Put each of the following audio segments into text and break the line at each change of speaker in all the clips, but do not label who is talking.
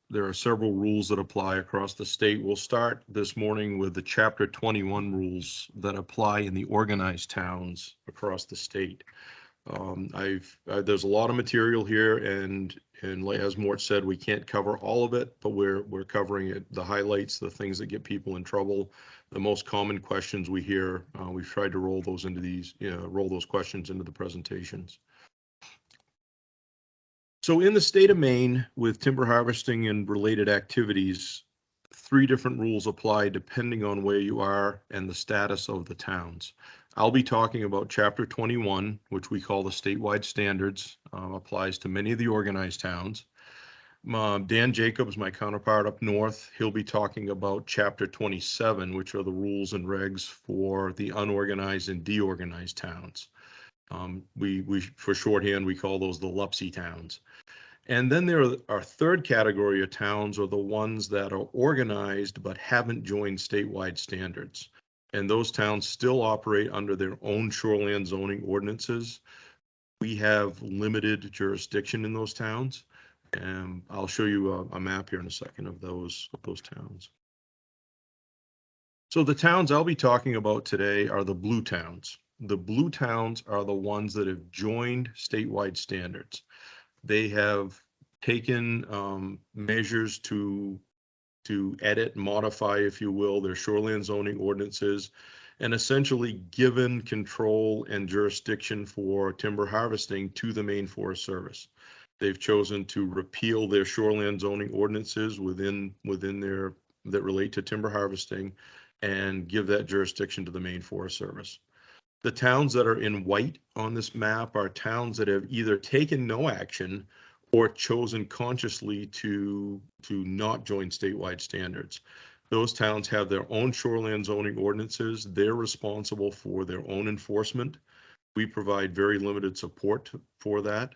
there are several rules that apply across the state. We'll start this morning with the Chapter 21 rules that apply in the organized towns across the state. There's a lot of material here, and as Mort said, we can't cover all of it, but we're covering it, the highlights, the things that get people in trouble, the most common questions we hear. We've tried to roll those questions into the presentations. So in the state of Maine, with timber harvesting and related activities, 3 different rules apply depending on where you are and the status of the towns. I'll be talking about Chapter 21, which we call the statewide standards, applies to many of the organized towns. Dan Jacobs, my counterpart up north, he'll be talking about Chapter 27, which are the rules and regs for the unorganized and deorganized towns. For shorthand, we call those the LUPSI towns. And then there are our third category of towns are the ones that are organized but haven't joined statewide standards. And those towns still operate under their own shoreland zoning ordinances. We have limited jurisdiction in those towns. And I'll show you a map here in a second of those towns. So the towns I'll be talking about today are the blue towns. The blue towns are the ones that have joined statewide standards. They have taken measures to edit, modify, if you will, their shoreland zoning ordinances, and essentially given control and jurisdiction for timber harvesting to the Maine Forest Service. They've chosen to repeal their shoreland zoning ordinances within their that relate to timber harvesting and give that jurisdiction to the Maine Forest Service. The towns that are in white on this map are towns that have either taken no action or chosen consciously to not join statewide standards. Those towns have their own shoreland zoning ordinances. They're responsible for their own enforcement. We provide very limited support for that.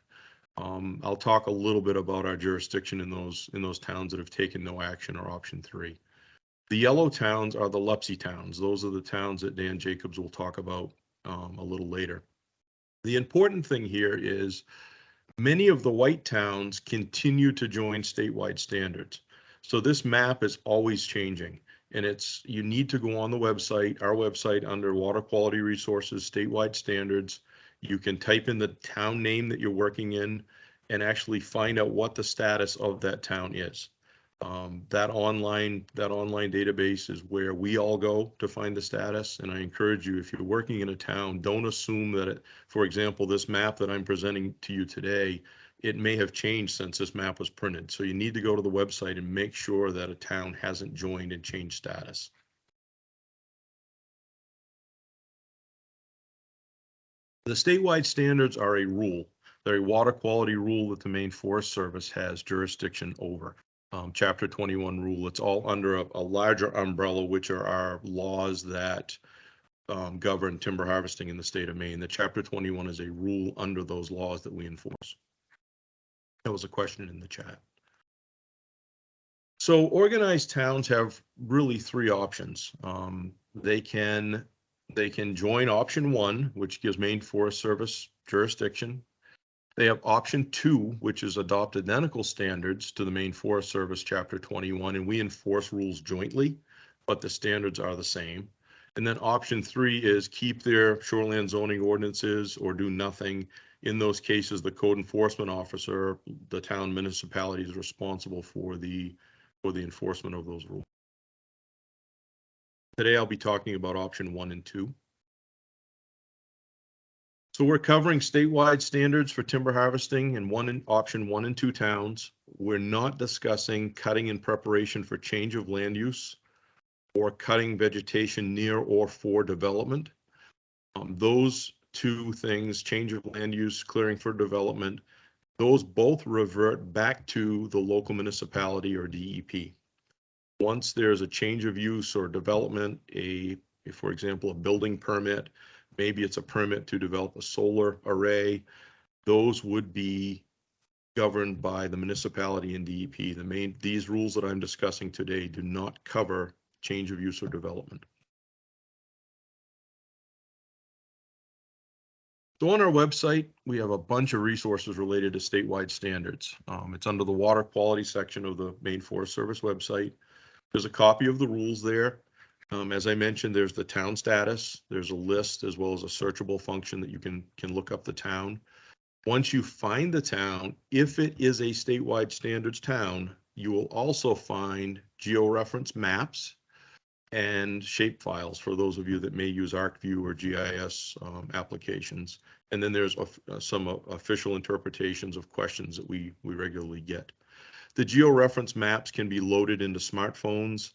I'll talk a little bit about our jurisdiction in those towns that have taken no action, or option 3. The yellow towns are the LUPSI towns. Those are the towns that Dan Jacobs will talk about a little later. The important thing here is many of the white towns continue to join statewide standards. So this map is always changing, and you need to go on the website, our website, under Water Quality Resources, statewide standards. You can type in the town name that you're working in and actually find out what the status of that town is. That online database is where we all go to find the status. And I encourage you, if you're working in a town, don't assume that for example, this map that I'm presenting to you today, it may have changed since this map was printed. So you need to go to the website and make sure that a town hasn't joined and changed status. The statewide standards are a rule. They're a water quality rule that the Maine Forest Service has jurisdiction over. Chapter 21 rule. It's all under a larger umbrella, which are our laws that govern timber harvesting in the state of Maine. The Chapter 21 is a rule under those laws that we enforce. That was a question in the chat. So organized towns have really 3 options. They can join option 1, which gives Maine Forest Service jurisdiction. They have option 2, which is adopt identical standards to the Maine Forest Service Chapter 21, and we enforce rules jointly, but the standards are the same. And then option 3 is keep their shoreland zoning ordinances or do nothing. In those cases, the code enforcement officer, the town municipality, is responsible for the enforcement of those rules. Today, I'll be talking about option 1 and 2. So we're covering statewide standards for timber harvesting in option 1 and 2 towns. We're not discussing cutting in preparation for change of land use or cutting vegetation near or for development. Those 2 things, change of land use, clearing for development, those both revert back to the local municipality or DEP. Once there's a change of use or development, for example, a building permit, maybe it's a permit to develop a solar array, those would be governed by the municipality and DEP. These rules that I'm discussing today do not cover change of use or development. So on our website, we have a bunch of resources related to statewide standards. It's under the water quality section of the Maine Forest Service website. There's a copy of the rules there. As I mentioned, there's the town status. There's a list as well as a searchable function that you can look up the town. Once you find the town, if it is a statewide standards town, you will also find georeference maps and shape files for those of you that may use ArcView or GIS applications. And then there's some official interpretations of questions that we regularly get. The georeference maps can be loaded into smartphones.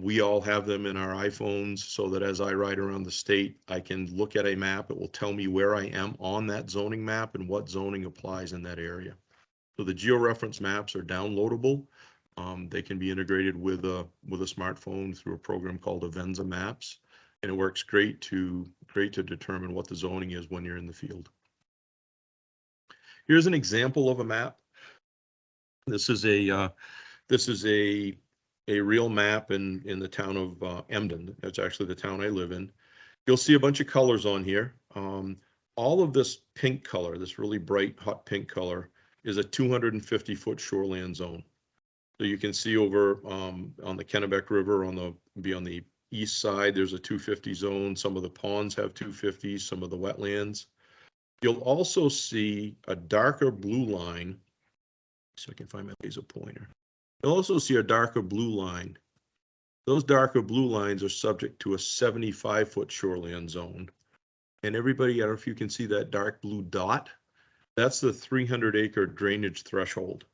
We all have them in our iPhones so that as I ride around the state, I can look at a map. It will tell me where I am on that zoning map and what zoning applies in that area. So the georeference maps are downloadable. They can be integrated with a smartphone through a program called Avenza Maps, and it works great to determine what the zoning is when you're in the field. Here's an example of a map. This is a real map in the town of Emden. That's actually the town I live in. You'll see a bunch of colors on here. All of this pink color, this really bright hot pink color, is a 250-foot shoreland zone. So you can see over on the Kennebec River on the east side, there's a 250 zone. Some of the ponds have 250s, some of the wetlands. You'll also see a darker blue line. So I can find my laser pointer. You'll also see a darker blue line. Those darker blue lines are subject to a 75-foot shoreland zone. And everybody, I don't know if you can see that dark blue dot. That's the 300-acre drainage threshold.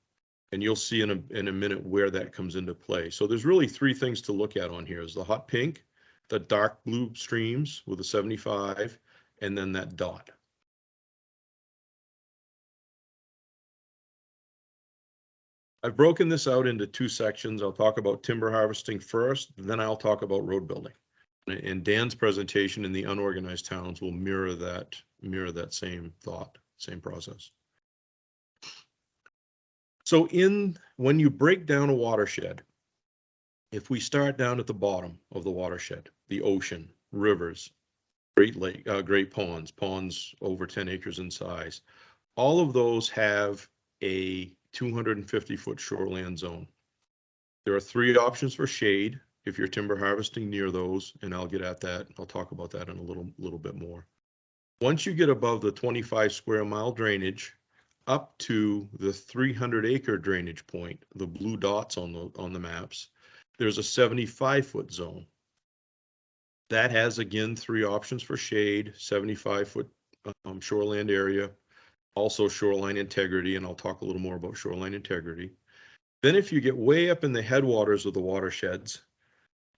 And you'll see in a minute where that comes into play. So there's really three things to look at on here: is the hot pink, the dark blue streams with a 75, and then that dot. I've broken this out into two sections. I'll talk about timber harvesting first, then I'll talk about road building. And Dan's presentation in the unorganized towns will mirror that same thought, same process. So when you break down a watershed, if we start down at the bottom of the watershed, the ocean, rivers, great ponds over 10 acres in size, all of those have a 250-foot shoreland zone. There are three options for shade if you're timber harvesting near those, and I'll get at that. I'll talk about that in a little bit more. Once you get above the 25 square mile drainage, up to the 300-acre drainage point, the blue dots on the maps, there's a 75-foot zone. That has, again, three options for shade: 75-foot shoreland area, also shoreline integrity, and I'll talk a little more about shoreline integrity. Then if you get way up in the headwaters of the watersheds,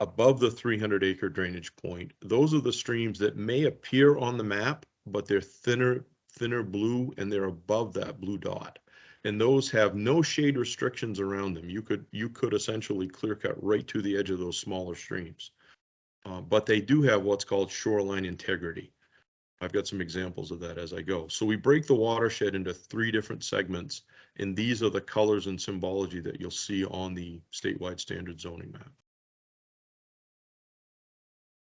above the 300-acre drainage point, those are the streams that may appear on the map, but they're thinner blue, and they're above that blue dot. And those have no shade restrictions around them. You could essentially clear cut right to the edge of those smaller streams. But they do have what's called shoreline integrity. I've got some examples of that as I go. So we break the watershed into three different segments, and these are the colors and symbology that you'll see on the statewide standard zoning map.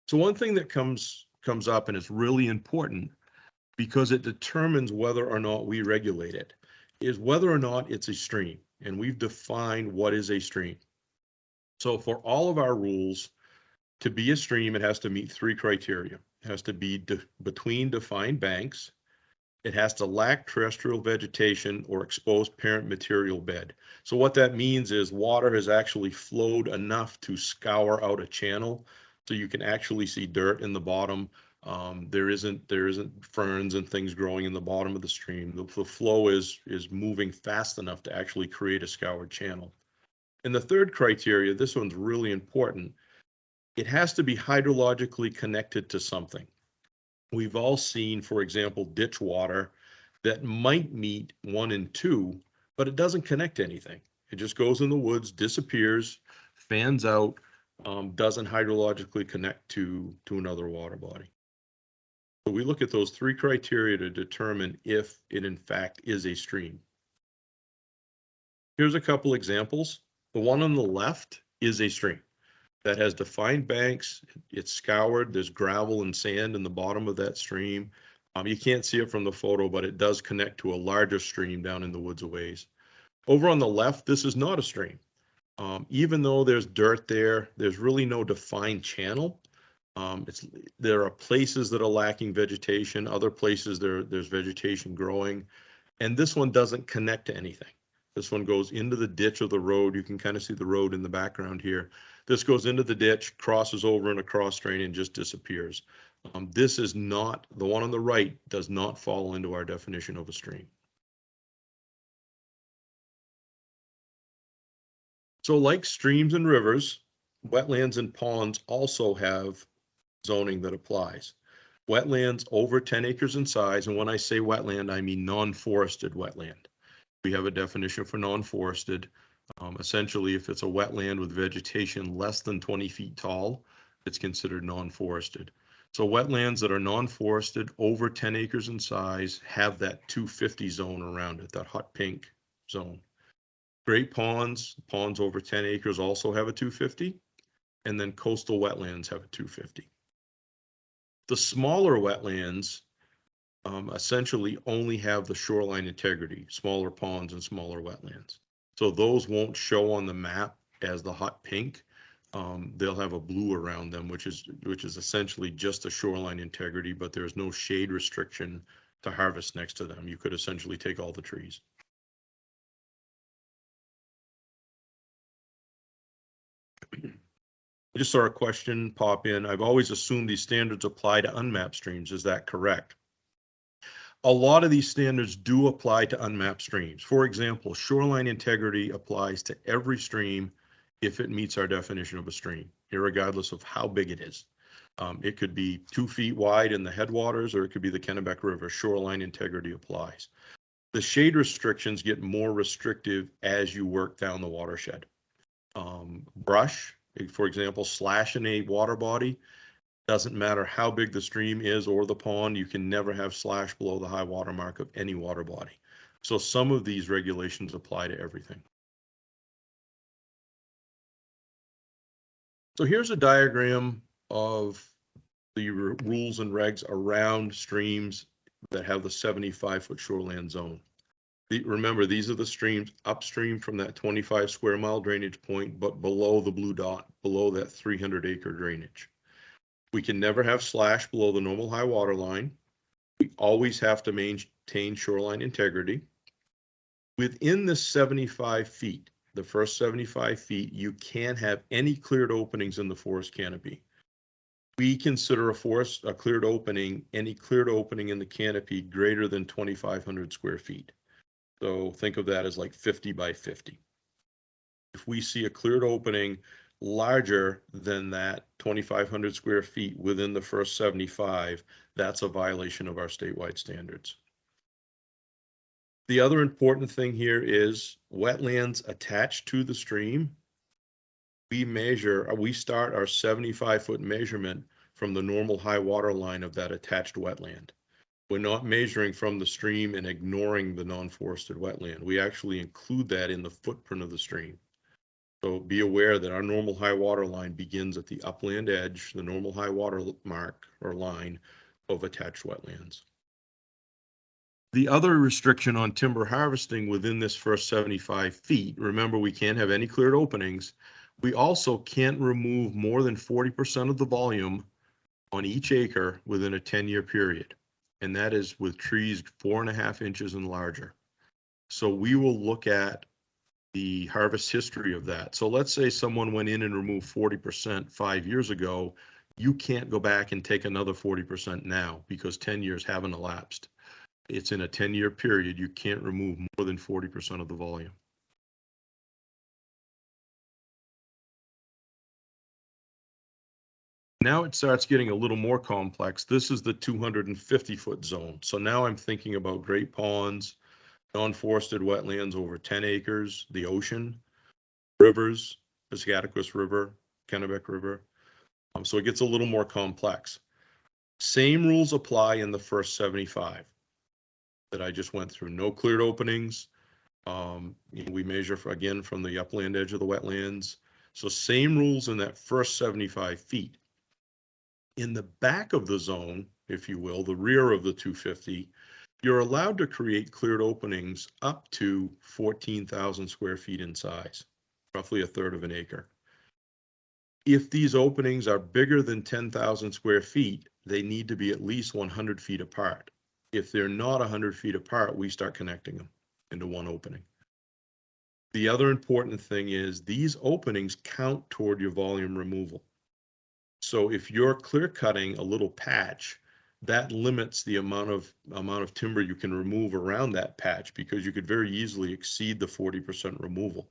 So one thing that comes up, and it's really important because it determines whether or not we regulate it, is whether or not it's a stream. And we've defined what is a stream. So for all of our rules, to be a stream, it has to meet three criteria. It has to be between defined banks. It has to lack terrestrial vegetation or exposed parent material bed. So what that means is water has actually flowed enough to scour out a channel, so you can actually see dirt in the bottom. There isn't ferns and things growing in the bottom of the stream. The flow is moving fast enough to actually create a scoured channel. And the third criteria, this one's really important, it has to be hydrologically connected to something. We've all seen, for example, ditch water that might meet 1 and 2, but it doesn't connect to anything. It just goes in the woods, disappears, fans out, doesn't hydrologically connect to another water body. So we look at those three criteria to determine if it in fact is a stream. Here's a couple examples. The one on the left is a stream that has defined banks. It's scoured. There's gravel and sand in the bottom of that stream. You can't see it from the photo, but it does connect to a larger stream down in the woods a ways. Over on the left, this is not a stream. Even though there's dirt there, there's really no defined channel. There are places that are lacking vegetation, other places there's vegetation growing, and this one doesn't connect to anything. This one goes into the ditch of the road. You can kind of see the road in the background here. This goes into the ditch, crosses over in a cross drain, and just disappears. This is not, the one on the right does not fall into our definition of a stream. So like streams and rivers, wetlands and ponds also have zoning that applies. Wetlands over 10 acres in size, and when I say wetland, I mean non-forested wetland. We have a definition for non-forested. Essentially, if it's a wetland with vegetation less than 20 feet tall, it's considered non-forested. So wetlands that are non-forested over 10 acres in size have that 250 zone around it, that hot pink zone. Great ponds, ponds over 10 acres also have a 250, and then coastal wetlands have a 250. The smaller wetlands essentially only have the shoreline integrity, smaller ponds and smaller wetlands. So those won't show on the map as the hot pink. They'll have a blue around them, which is essentially just a shoreline integrity, but there's no shade restriction to harvest next to them. You could essentially take all the trees. I just saw a question pop in. I've always assumed these standards apply to unmapped streams. Is that correct? A lot of these standards do apply to unmapped streams. For example, shoreline integrity applies to every stream if it meets our definition of a stream, irregardless of how big it is. It could be 2 feet wide in the headwaters, or it could be the Kennebec River. Shoreline integrity applies. The shade restrictions get more restrictive as you work down the watershed. Brush, for example, slash in a water body, doesn't matter how big the stream is or the pond, you can never have slash below the high water mark of any water body. So some of these regulations apply to everything. So here's a diagram of the rules and regs around streams that have the 75-foot shoreland zone. Remember, these are the streams upstream from that 25 square mile drainage point, but below the blue dot, below that 300-acre drainage. We can never have slash below the normal high water line. We always have to maintain shoreline integrity. Within the 75 feet, the first 75 feet, you can't have any cleared openings in the forest canopy. We consider a cleared opening, any cleared opening in the canopy greater than 2,500 square feet. So think of that as like 50 by 50. If we see a cleared opening larger than that 2,500 square feet within the first 75, that's a violation of our statewide standards. The other important thing here is wetlands attached to the stream. We start our 75-foot measurement from the normal high water line of that attached wetland. We're not measuring from the stream and ignoring the non-forested wetland. We actually include that in the footprint of the stream. So be aware that our normal high water line begins at the upland edge, the normal high water mark or line of attached wetlands. The other restriction on timber harvesting within this first 75 feet, remember we can't have any cleared openings. We also can't remove more than 40% of the volume on each acre within a 10-year period. And that is with trees 4.5 inches and larger. So we will look at the harvest history of that. So let's say someone went in and removed 40% 5 years ago. You can't go back and take another 40% now because 10 years haven't elapsed. It's in a 10-year period. You can't remove more than 40% of the volume. Now it starts getting a little more complex. This is the 250-foot zone. So now I'm thinking about great ponds, non-forested wetlands over 10 acres, the ocean, rivers, Piscataquis River, Kennebec River. So it gets a little more complex. Same rules apply in the first 75 that I just went through. No cleared openings. We measure again from the upland edge of the wetlands. So same rules in that first 75 feet. In the back of the zone, if you will, the rear of the 250, you're allowed to create cleared openings up to 14,000 square feet in size, roughly a third of an acre. If these openings are bigger than 10,000 square feet, they need to be at least 100 feet apart. If they're not 100 feet apart, we start connecting them into one opening. The other important thing is these openings count toward your volume removal. So if you're clear cutting a little patch, that limits the amount of timber you can remove around that patch, because you could very easily exceed the 40% removal.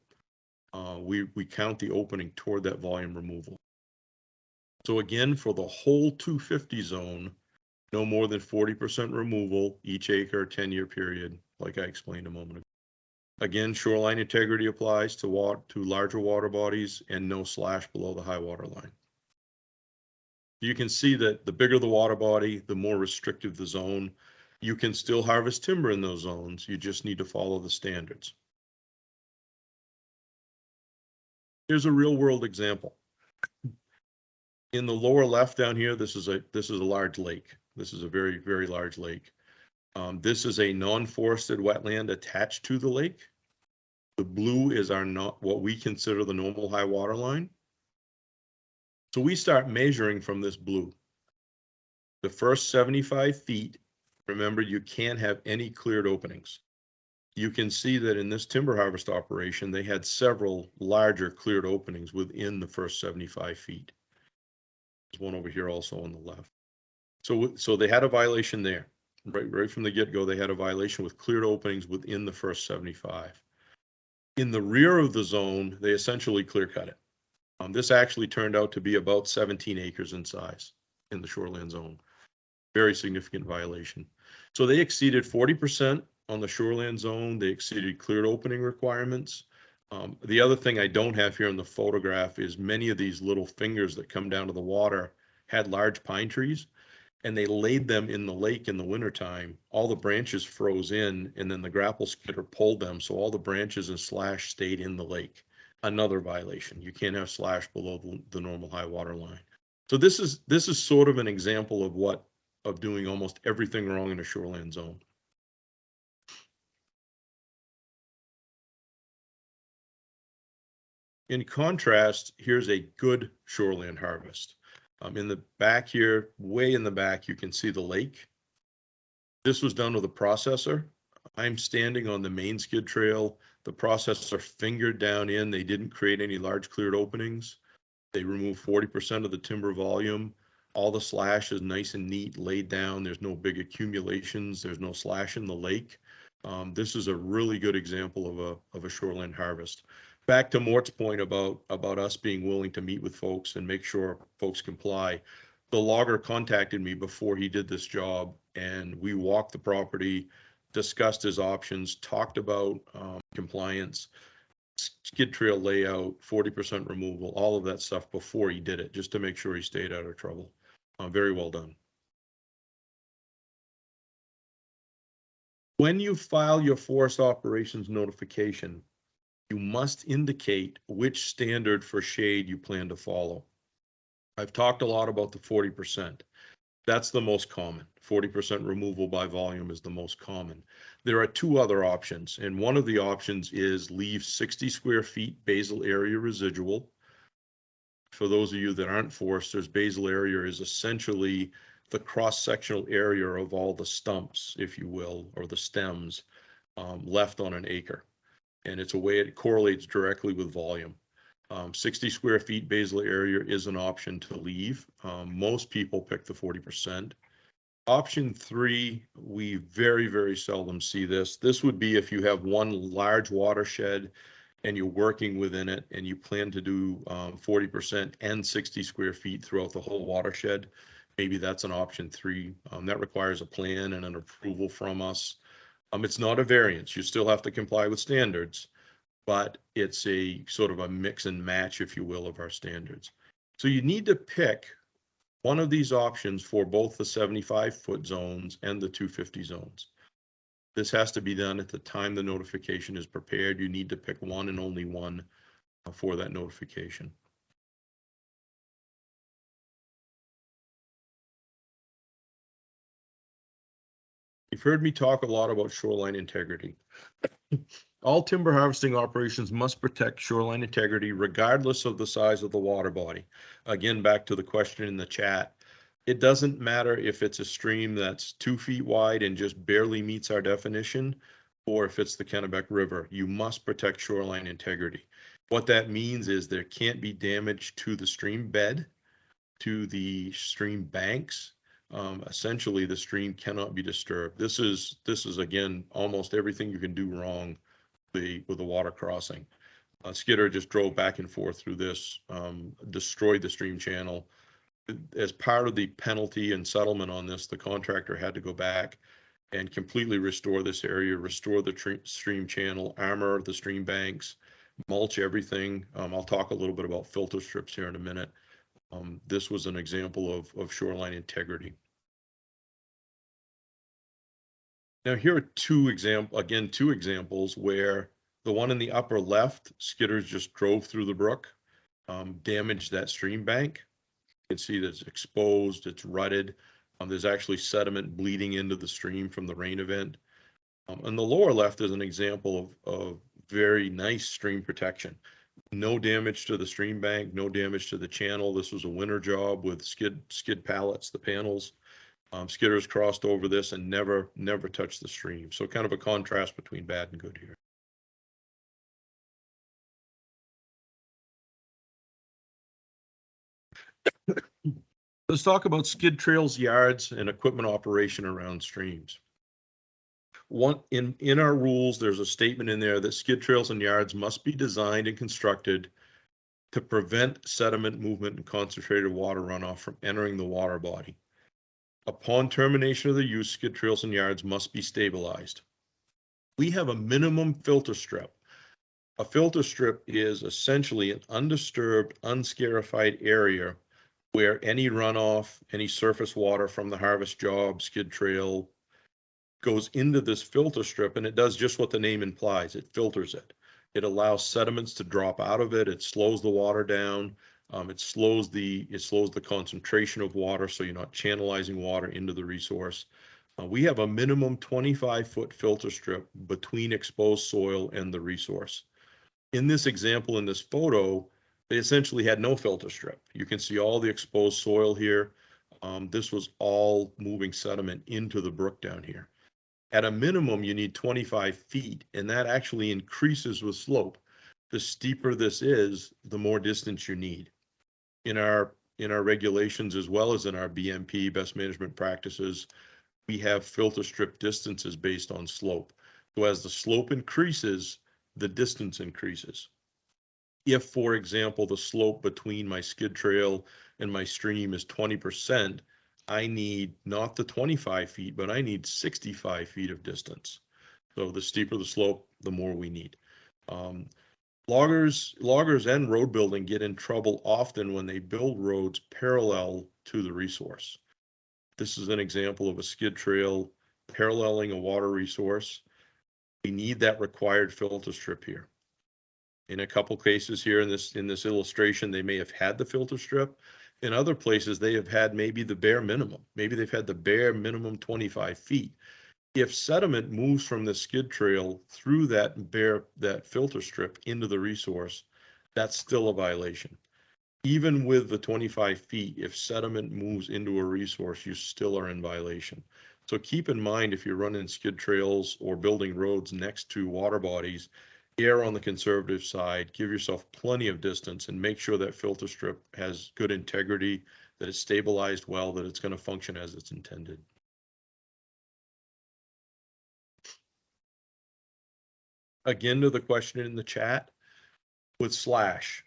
We count the opening toward that volume removal. So again, for the whole 250 zone, no more than 40% removal each acre, 10-year period, like I explained a moment ago. Again, shoreline integrity applies to larger water bodies, and no slash below the high water line. You can see that the bigger the water body, the more restrictive the zone. You can still harvest timber in those zones. You just need to follow the standards. Here's a real world example. In the lower left down here, this is a large lake. This is a very, very large lake. This is a non-forested wetland attached to the lake. The blue is what we consider the normal high water line. So we start measuring from this blue. The first 75 feet, remember, you can't have any cleared openings. You can see that in this timber harvest operation, they had several larger cleared openings within the first 75 feet. There's one over here also on the left. So they had a violation there. Right from the get-go, they had a violation with cleared openings within the first 75. In the rear of the zone, they essentially clear cut it. This actually turned out to be about 17 acres in size in the shoreland zone. Very significant violation. So they exceeded 40% on the shoreland zone. They exceeded cleared opening requirements. The other thing I don't have here in the photograph is many of these little fingers that come down to the water had large pine trees, and they laid them in the lake in the wintertime. All the branches froze in, and then the grapple skidder pulled them, so all the branches and slash stayed in the lake. Another violation. You can't have slash below the normal high water line. So this is sort of an example of doing almost everything wrong in a shoreland zone. In contrast, here's a good shoreland harvest. In the back here, way in the back, you can see the lake. This was done with a processor. I'm standing on the Maine skid trail. The processor fingered down in. They didn't create any large cleared openings. They removed 40% of the timber volume. All the slash is nice and neat, laid down. There's no big accumulations. There's no slash in the lake. This is a really good example of a shoreland harvest. Back to Mort's point about us being willing to meet with folks and make sure folks comply. The logger contacted me before he did this job, and we walked the property, discussed his options, talked about compliance, skid trail layout, 40% removal, all of that stuff before he did it, just to make sure he stayed out of trouble. Very well done. When you file your forest operations notification, you must indicate which standard for shade you plan to follow. I've talked a lot about the 40%. That's the most common. 40% removal by volume is the most common. There are two other options, and one of the options is leave 60 square feet basal area residual. For those of you that aren't foresters, basal area is essentially the cross-sectional area of all the stumps, if you will, or the stems left on an acre. And it's a way it correlates directly with volume. 60 square feet basal area is an option to leave. Most people pick the 40%. Option 3, we very, very seldom see this. This would be if you have one large watershed and you're working within it and you plan to do 40% and 60 square feet throughout the whole watershed. Maybe that's an option 3. That requires a plan and an approval from us. It's not a variance. You still have to comply with standards, but it's a sort of a mix and match, if you will, of our standards. So you need to pick one of these options for both the 75-foot zones and the 250 zones. This has to be done at the time the notification is prepared. You need to pick one and only one for that notification. You've heard me talk a lot about shoreline integrity. All timber harvesting operations must protect shoreline integrity regardless of the size of the water body. Again, back to the question in the chat. It doesn't matter if it's a stream that's 2 feet wide and just barely meets our definition, or if it's the Kennebec River. You must protect shoreline integrity. What that means is there can't be damage to the stream bed, to the stream banks. Essentially, the stream cannot be disturbed. This is again almost everything you can do wrong with the water crossing. Skidder just drove back and forth through this, destroyed the stream channel. As part of the penalty and settlement on this, the contractor had to go back and completely restore this area, restore the stream channel, armor the stream banks, mulch everything. I'll talk a little bit about filter strips here in a minute. This was an example of shoreline integrity. Now here are two examples where the one in the upper left, Skidders just drove through the brook, damaged that stream bank. You can see that it's exposed, it's rutted. There's actually sediment bleeding into the stream from the rain event. On the lower left is an example of very nice stream protection. No damage to the stream bank, no damage to the channel. This was a winter job with skid pallets, the panels. Skidders crossed over this and never touched the stream. So kind of a contrast between bad and good here. Let's talk about skid trails, yards, and equipment operation around streams. In our rules, there's a statement in there that skid trails and yards must be designed and constructed to prevent sediment movement and concentrated water runoff from entering the water body. Upon termination of the use, skid trails and yards must be stabilized. We have a minimum filter strip. A filter strip is essentially an undisturbed, unscarified area where any runoff, any surface water from the harvest job, skid trail, goes into this filter strip, and it does just what the name implies. It filters it. It allows sediments to drop out of it. It slows the water down. It slows the concentration of water, so you're not channelizing water into the resource. We have a minimum 25-foot filter strip between exposed soil and the resource. In this example, in this photo, they essentially had no filter strip. You can see all the exposed soil here. This was all moving sediment into the brook down here. At a minimum, you need 25 feet, and that actually increases with slope. The steeper this is, the more distance you need. In our regulations, as well as in our BMP, best management practices, we have filter strip distances based on slope. So as the slope increases, the distance increases. If, for example, the slope between my skid trail and my stream is 20%, I need not the 25 feet, but I need 65 feet of distance. So the steeper the slope, the more we need. Loggers and road building get in trouble often when they build roads parallel to the resource. This is an example of a skid trail paralleling a water resource. We need that required filter strip here. In a couple cases here in this illustration, they may have had the filter strip. In other places, they have had maybe the bare minimum. Maybe they've had the bare minimum 25 feet. If sediment moves from the skid trail through that filter strip into the resource, that's still a violation. Even with the 25 feet, if sediment moves into a resource, you still are in violation. So keep in mind, if you're running skid trails or building roads next to water bodies, err on the conservative side, give yourself plenty of distance, and make sure that filter strip has good integrity, that it's stabilized well, that it's going to function as it's intended. Again, to the question in the chat, with slash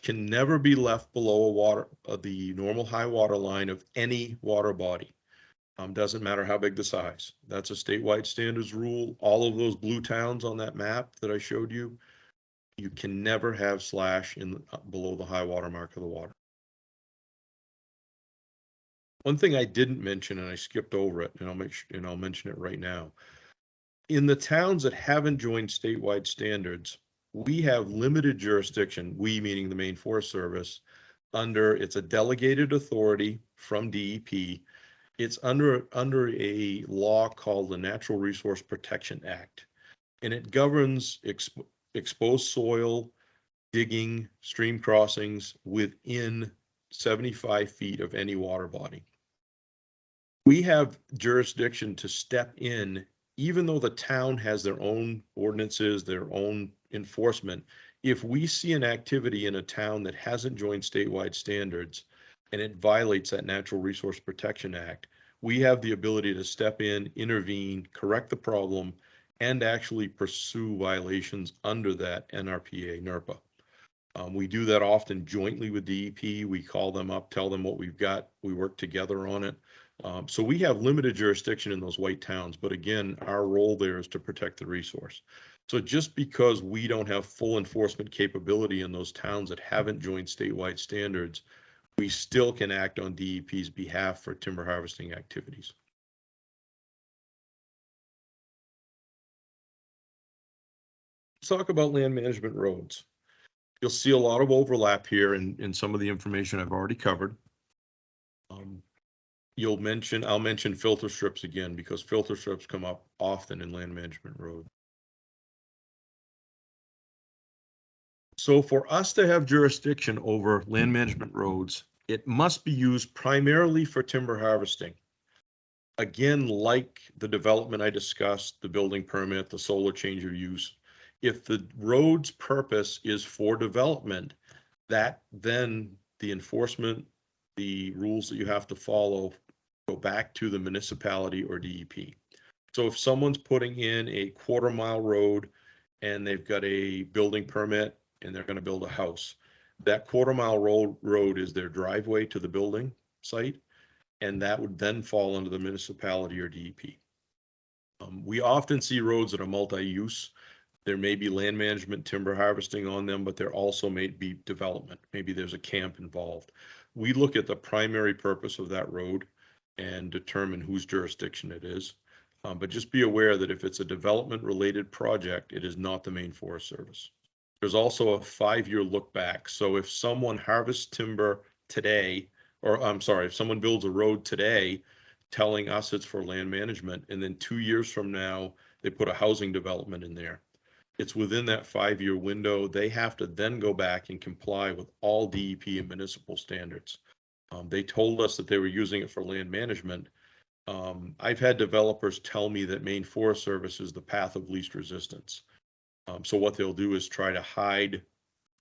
can never be left below the normal high water line of any water body. Doesn't matter how big the size. That's a statewide standards rule. All of those blue towns on that map that I showed you, you can never have slash below the high water mark of the water. One thing I didn't mention, and I skipped over it, and I'll mention it right now. In the towns that haven't joined statewide standards, we have limited jurisdiction, we meaning the Maine Forest Service, it's a delegated authority from DEP. It's under a law called the Natural Resource Protection Act, and it governs exposed soil, digging, stream crossings within 75 feet of any water body. We have jurisdiction to step in, even though the town has their own ordinances, their own enforcement. If we see an activity in a town that hasn't joined statewide standards and it violates that Natural Resource Protection Act, we have the ability to step in, intervene, correct the problem, and actually pursue violations under that NRPA NERPA. We do that often jointly with DEP. We call them up, tell them what we've got. We work together on it. So we have limited jurisdiction in those white towns, but again, our role there is to protect the resource. So just because we don't have full enforcement capability in those towns that haven't joined statewide standards, we still can act on DEP's behalf for timber harvesting activities. Let's talk about land management roads. You'll see a lot of overlap here in some of the information I've already covered. I'll mention filter strips again, because filter strips come up often in land management road. So for us to have jurisdiction over land management roads, it must be used primarily for timber harvesting. Again, like the development I discussed, the building permit, the solar change of use, if the road's purpose is for development, that then the enforcement, the rules that you have to follow go back to the municipality or DEP. So if someone's putting in a 1/4 mile road and they've got a building permit and they're going to build a house, that 1/4 mile road is their driveway to the building site, and that would then fall under the municipality or DEP. We often see roads that are multi-use. There may be land management, timber harvesting on them, but there also may be development. Maybe there's a camp involved. We look at the primary purpose of that road and determine whose jurisdiction it is. But just be aware that if it's a development related project, it is not the Maine Forest Service. There's also a 5-year look back. So if someone harvests timber today, or I'm sorry, if someone builds a road today telling us it's for land management, and then 2 years from now, they put a housing development in there, it's within that 5-year window. They have to then go back and comply with all DEP and municipal standards. They told us that they were using it for land management. I've had developers tell me that Maine Forest Service is the path of least resistance. So what they'll do is try to hide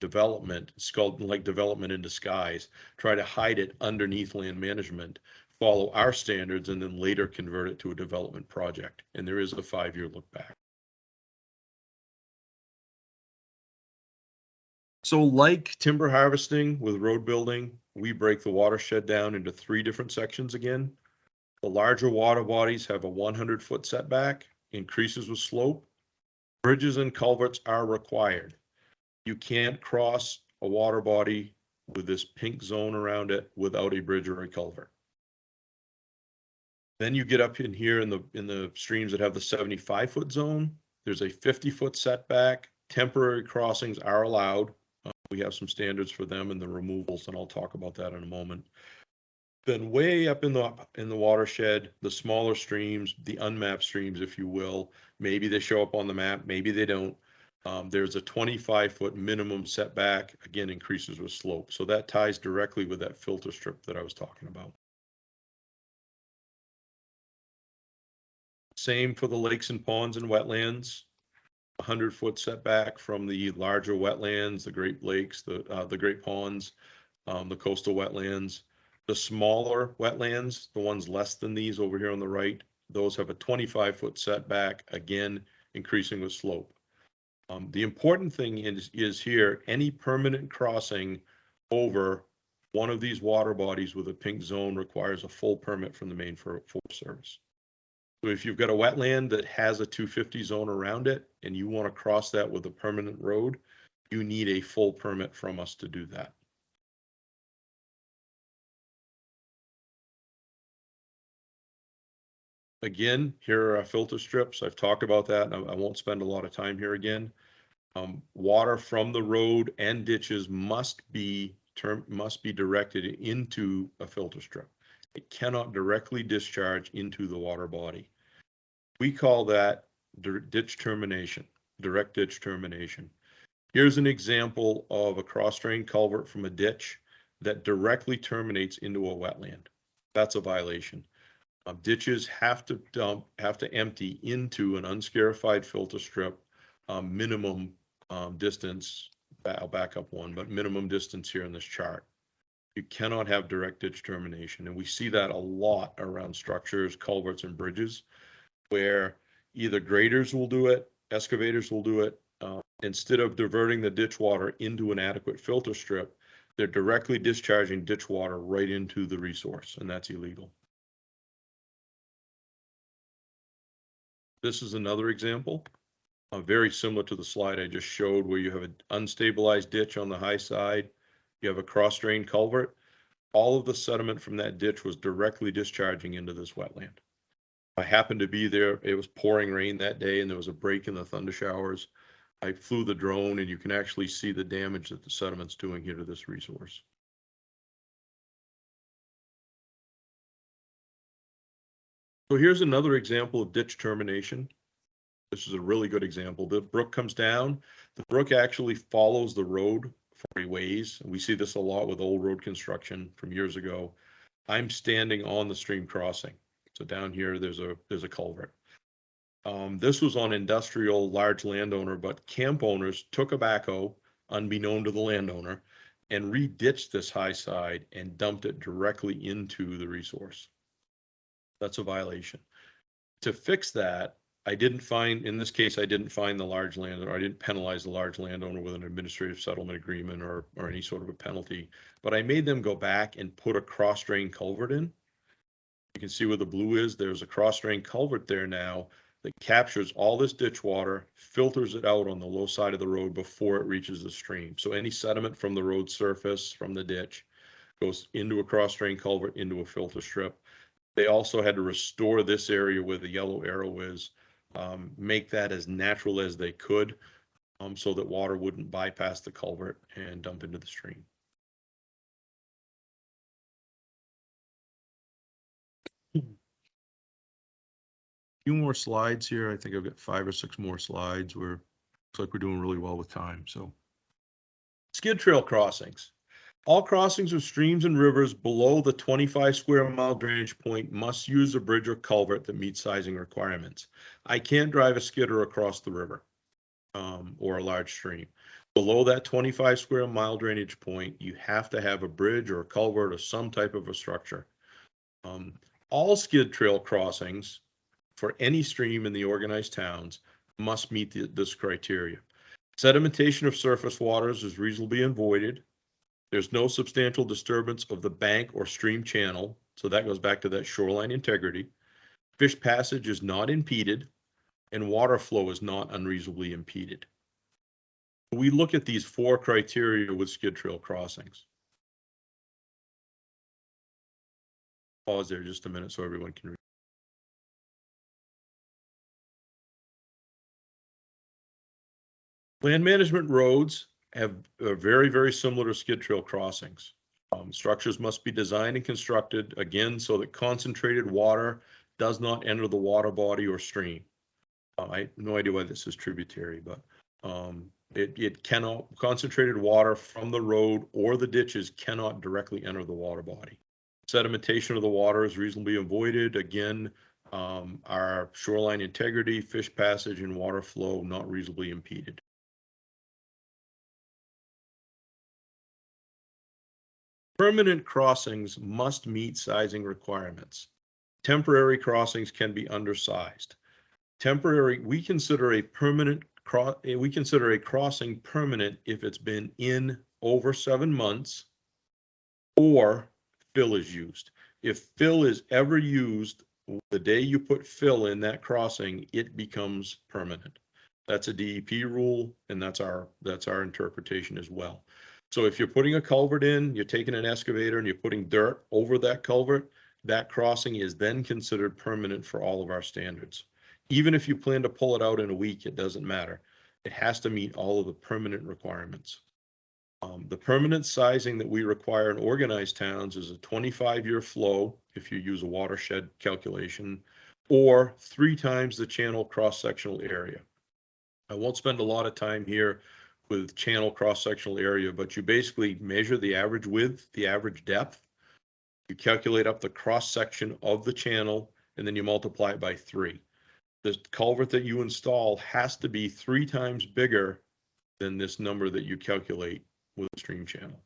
development. It's called like development in disguise, try to hide it underneath land management, follow our standards, and then later convert it to a development project. And there is a 5-year look back. So like timber harvesting with road building, we break the watershed down into 3 different sections again. The larger water bodies have a 100-foot setback, increases with slope. Bridges and culverts are required. You can't cross a water body with this pink zone around it without a bridge or a culvert. Then you get up in here in the streams that have the 75-foot zone. There's a 50-foot setback. Temporary crossings are allowed. We have some standards for them and the removals, and I'll talk about that in a moment. Then way up in the watershed, the smaller streams, the unmapped streams, if you will, maybe they show up on the map, maybe they don't. There's a 25-foot minimum setback, again, increases with slope. So that ties directly with that filter strip that I was talking about. Same for the lakes and ponds and wetlands. 100-foot setback from the larger wetlands, the Great Lakes, the Great Ponds, the coastal wetlands. The smaller wetlands, the ones less than these over here on the right, those have a 25-foot setback, again, increasing with slope. The important thing is here, any permanent crossing over one of these water bodies with a pink zone requires a full permit from the Maine Forest Service. So if you've got a wetland that has a 250 zone around it and you want to cross that with a permanent road, you need a full permit from us to do that. Again, here are our filter strips. I've talked about that, and I won't spend a lot of time here again. Water from the road and ditches must be directed into a filter strip. It cannot directly discharge into the water body. We call that ditch termination, direct ditch termination. Here's an example of a cross-drain culvert from a ditch that directly terminates into a wetland. That's a violation. Ditches have to empty into an unscarified filter strip, minimum distance. I'll back up one, but minimum distance here in this chart. You cannot have direct ditch termination, and we see that a lot around structures, culverts, and bridges, where either graders will do it, excavators will do it. Instead of diverting the ditch water into an adequate filter strip, they're directly discharging ditch water right into the resource, and that's illegal. This is another example, very similar to the slide I just showed, where you have an unstabilized ditch on the high side, you have a cross-drain culvert. All of the sediment from that ditch was directly discharging into this wetland. I happened to be there. It was pouring rain that day, and there was a break in the thunder showers. I flew the drone, and you can actually see the damage that the sediment's doing here to this resource. So here's another example of ditch termination. This is a really good example. The brook comes down. The brook actually follows the road for a ways. We see this a lot with old road construction from years ago. I'm standing on the stream crossing. So down here, there's a culvert. This was on industrial large landowner, but camp owners took a backhoe, unbeknown to the landowner, and re-ditched this high side and dumped it directly into the resource. That's a violation. To fix that, in this case, I didn't find the large landowner. I didn't penalize the large landowner with an administrative settlement agreement or any sort of a penalty, but I made them go back and put a cross-drain culvert in. You can see where the blue is. There's a cross-drain culvert there now that captures all this ditch water, filters it out on the low side of the road before it reaches the stream. So any sediment from the road surface, from the ditch, goes into a cross-drain culvert, into a filter strip. They also had to restore this area where the yellow arrow is, make that as natural as they could, so that water wouldn't bypass the culvert and dump into the stream. A few more slides here. I think I've got 5 or 6 more slides where it looks like we're doing really well with time. So skid trail crossings. All crossings of streams and rivers below the 25 square mile drainage point must use a bridge or culvert that meets sizing requirements. I can't drive a skidder across the river or a large stream. Below that 25 square mile drainage point, you have to have a bridge or a culvert or some type of a structure. All skid trail crossings for any stream in the organized towns must meet this criteria. Sedimentation of surface waters is reasonably avoided. There's no substantial disturbance of the bank or stream channel. So that goes back to that shoreline integrity. Fish passage is not impeded, and water flow is not unreasonably impeded. We look at these 4 criteria with skid trail crossings. Pause there just a minute so everyone can read. Land management roads are very, very similar to skid trail crossings. Structures must be designed and constructed, again, so that concentrated water does not enter the water body or stream. I have no idea why this is tributary, but it cannot, concentrated water from the road or the ditches cannot directly enter the water body. Sedimentation of the water is reasonably avoided. Again, our shoreline integrity, fish passage, and water flow not reasonably impeded. Permanent crossings must meet sizing requirements. Temporary crossings can be undersized. Temporary, we consider a crossing permanent if it's been in over 7 months or fill is used. If fill is ever used, the day you put fill in that crossing, it becomes permanent. That's a DEP rule, and that's our interpretation as well. So if you're putting a culvert in, you're taking an excavator and you're putting dirt over that culvert, that crossing is then considered permanent for all of our standards. Even if you plan to pull it out in a week, it doesn't matter. It has to meet all of the permanent requirements. The permanent sizing that we require in organized towns is a 25-year flow, if you use a watershed calculation, or 3 times the channel cross-sectional area. I won't spend a lot of time here with channel cross-sectional area, but you basically measure the average width, the average depth, you calculate up the cross-section of the channel, and then you multiply it by 3. The culvert that you install has to be 3 times bigger than this number that you calculate with a stream channel.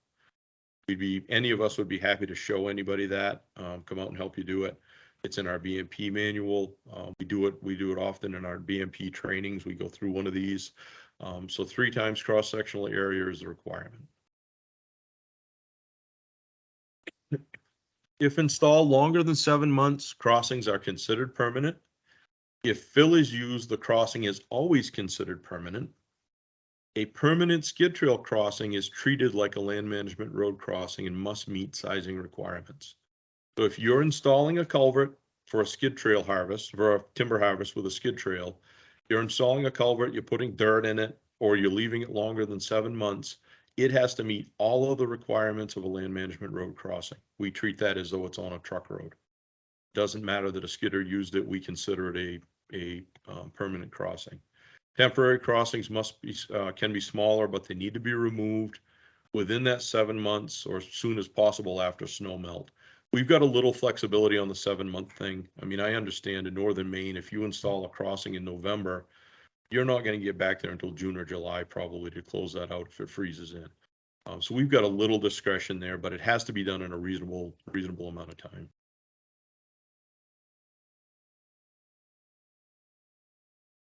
Any of us would be happy to show anybody that, come out and help you do it. It's in our BMP manual. We do it often in our BMP trainings. We go through one of these. So 3 times cross-sectional area is the requirement. If installed longer than 7 months, crossings are considered permanent. If fill is used, the crossing is always considered permanent. A permanent skid trail crossing is treated like a land management road crossing and must meet sizing requirements. So if you're installing a culvert for a skid trail harvest, for a timber harvest with a skid trail, you're installing a culvert, you're putting dirt in it, or you're leaving it longer than 7 months, it has to meet all of the requirements of a land management road crossing. We treat that as though it's on a truck road. Doesn't matter that a skidder used it, we consider it a permanent crossing. Temporary crossings can be smaller, but they need to be removed within that 7 months or as soon as possible after snow melt. We've got a little flexibility on the 7-month thing. I mean, I understand in northern Maine, if you install a crossing in November, you're not going to get back there until June or July probably to close that out if it freezes in. So we've got a little discretion there, but it has to be done in a reasonable amount of time.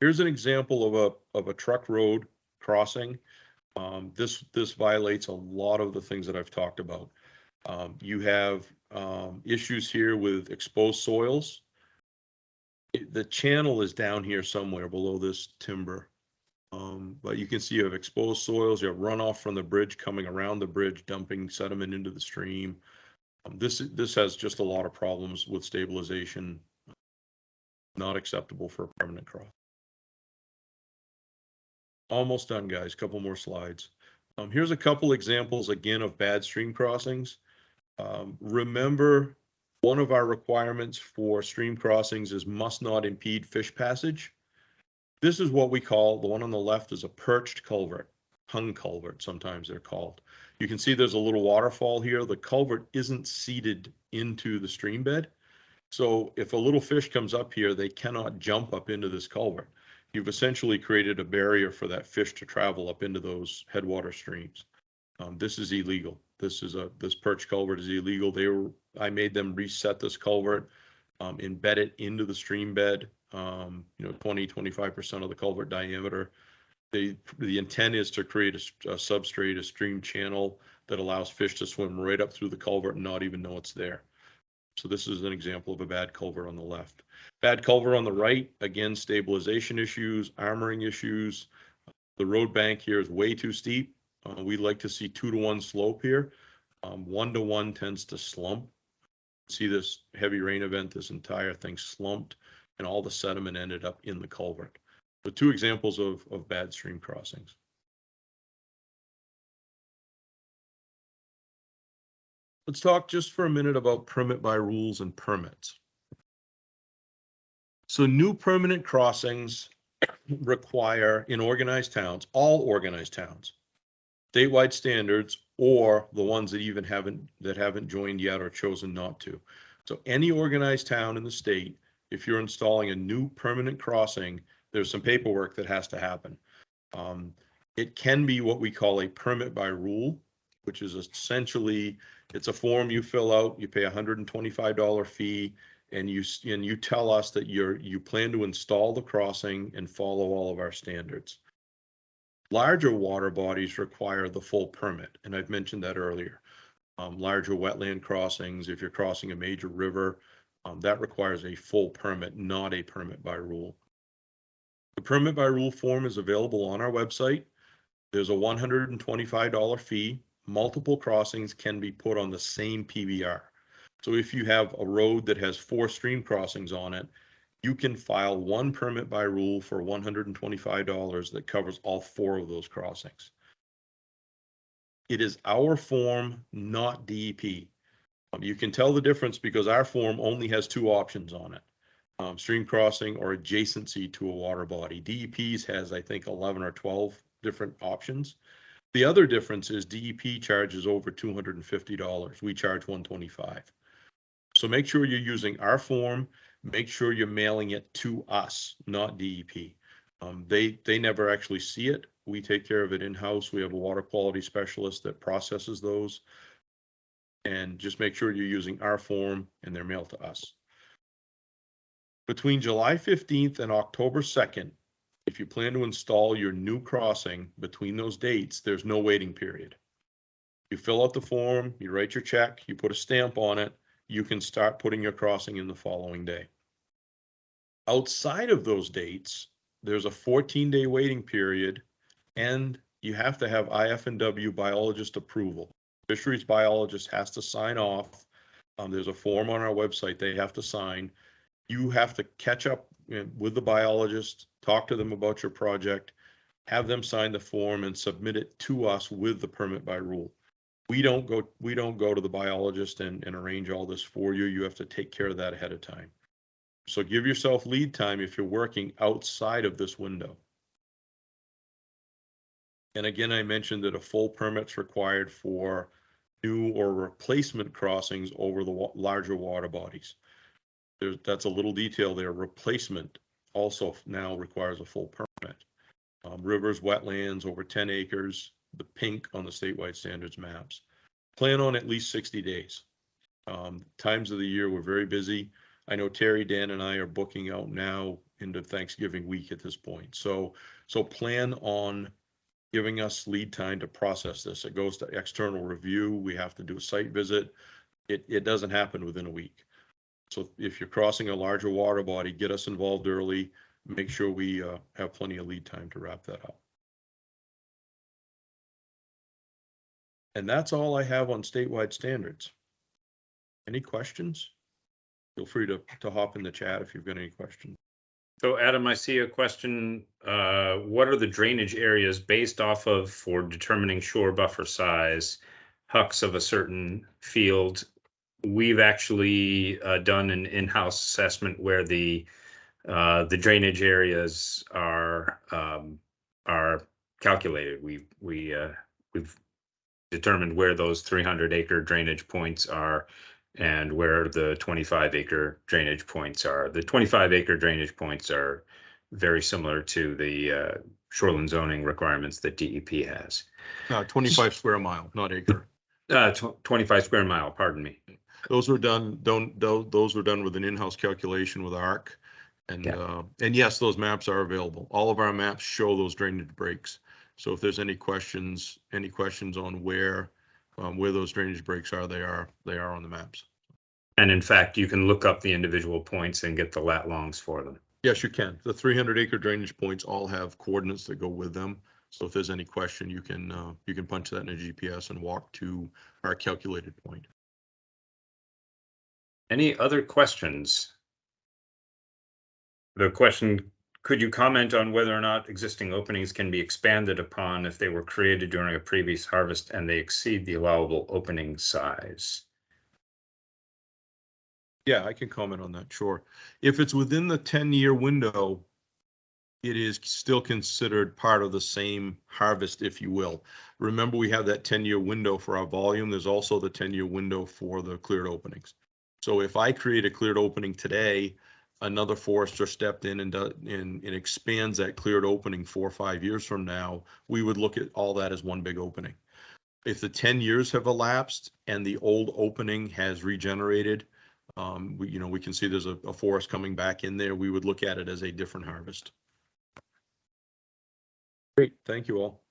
Here's an example of a truck road crossing. This violates a lot of the things that I've talked about. You have issues here with exposed soils. The channel is down here somewhere below this timber. But you can see you have exposed soils, you have runoff from the bridge coming around the bridge, dumping sediment into the stream. This has just a lot of problems with stabilization. Not acceptable for a permanent cross. Almost done, guys. Couple more slides. Here's a couple examples again of bad stream crossings. Remember, one of our requirements for stream crossings is must not impede fish passage. This is what we call, the one on the left is a perched culvert, hung culvert, sometimes they're called. You can see there's a little waterfall here. The culvert isn't seated into the stream bed. So if a little fish comes up here, they cannot jump up into this culvert. You've essentially created a barrier for that fish to travel up into those headwater streams. This is illegal. This perch culvert is illegal. I made them reset this culvert, embed it into the stream bed, 20-25% of the culvert diameter. The intent is to create a substrate, a stream channel that allows fish to swim right up through the culvert and not even know it's there. So this is an example of a bad culvert on the left. Bad culvert on the right, again, stabilization issues, armoring issues. The road bank here is way too steep. We'd like to see 2-to-1 slope here. 1-to-1 tends to slump. See this heavy rain event, this entire thing slumped and all the sediment ended up in the culvert. So 2 examples of bad stream crossings. Let's talk just for a minute about permit by rules and permits. So new permanent crossings require, in organized towns, all organized towns, statewide standards or the ones that even haven't joined yet or chosen not to. So any organized town in the state, if you're installing a new permanent crossing, there's some paperwork that has to happen. It can be what we call a permit by rule, which is essentially, it's a form you fill out, you pay $125 fee, and you tell us that you plan to install the crossing and follow all of our standards. Larger water bodies require the full permit, and I've mentioned that earlier. Larger wetland crossings, if you're crossing a major river, that requires a full permit, not a permit by rule. The permit by rule form is available on our website. There's a $125 fee. Multiple crossings can be put on the same PBR. So if you have a road that has 4 stream crossings on it, you can file one permit by rule for $125 that covers all 4 of those crossings. It is our form, not DEP. You can tell the difference because our form only has two options on it. Stream crossing or adjacency to a water body. DEP's has, I think, 11 or 12 different options. The other difference is DEP charges over $250. We charge $125. So make sure you're using our form. Make sure you're mailing it to us, not DEP. They never actually see it. We take care of it in-house. We have a water quality specialist that processes those. And just make sure you're using our form and they're mailed to us. Between July 15th and October 2nd, if you plan to install your new crossing between those dates, there's no waiting period. You fill out the form, you write your check, you put a stamp on it, you can start putting your crossing in the following day. Outside of those dates, there's a 14-day waiting period, and you have to have IF&W biologist approval. Fisheries biologist has to sign off. There's a form on our website they have to sign. You have to catch up with the biologist, talk to them about your project, have them sign the form and submit it to us with the permit by rule. We don't go to the biologist and arrange all this for you. You have to take care of that ahead of time. So give yourself lead time if you're working outside of this window. And again, I mentioned that a full permit's required for new or replacement crossings over the larger water bodies. That's a little detail there. Replacement also now requires a full permit. Rivers, wetlands over 10 acres, the pink on the statewide standards maps. Plan on at least 60 days. Times of the year, we're very busy. I know Terry, Dan, and I are booking out now into Thanksgiving week at this point. So plan on giving us lead time to process this. It goes to external review. We have to do a site visit. It doesn't happen within a week. So if you're crossing a larger water body, get us involved early. Make sure we have plenty of lead time to wrap that up. And that's all I have on statewide standards. Any questions? Feel free to hop in the chat if you've got any questions.
So Adam, I see a question. What are the drainage areas based off of for determining shore buffer size, hucks of a certain field? We've actually done an in-house assessment where the drainage areas are calculated. We've determined where those 300-acre drainage points are and where the 25-acre drainage points are. The 25-acre drainage points are very similar to the shoreline zoning requirements that DEP has.
25 square mile, not acre.
25 square mile, pardon me.
Those were done. Those were done with an in-house calculation with ARC, and
Yeah.
And yes, those maps are available. All of our maps show those drainage breaks. So if there's any questions on where those drainage breaks are, they are on the maps.
And in fact, you can look up the individual points and get the lat longs for them.
Yes, you can. The 300-acre drainage points all have coordinates that go with them. So if there's any question, you can punch that in a GPS and walk to our calculated point.
Any other questions? The question, could you comment on whether or not existing openings can be expanded upon if they were created during a previous harvest and they exceed the allowable opening size?
Yeah, I can comment on that, sure. If it's within the 10-year window, it is still considered part of the same harvest, if you will. Remember, we have that 10-year window for our volume. There's also the 10-year window for the cleared openings. So if I create a cleared opening today, another forester stepped in and expands that cleared opening 4 or 5 years from now, we would look at all that as one big opening. If the 10 years have elapsed and the old opening has regenerated, we can see there's a forest coming back in there. We would look at it as a different harvest. Great, thank you all.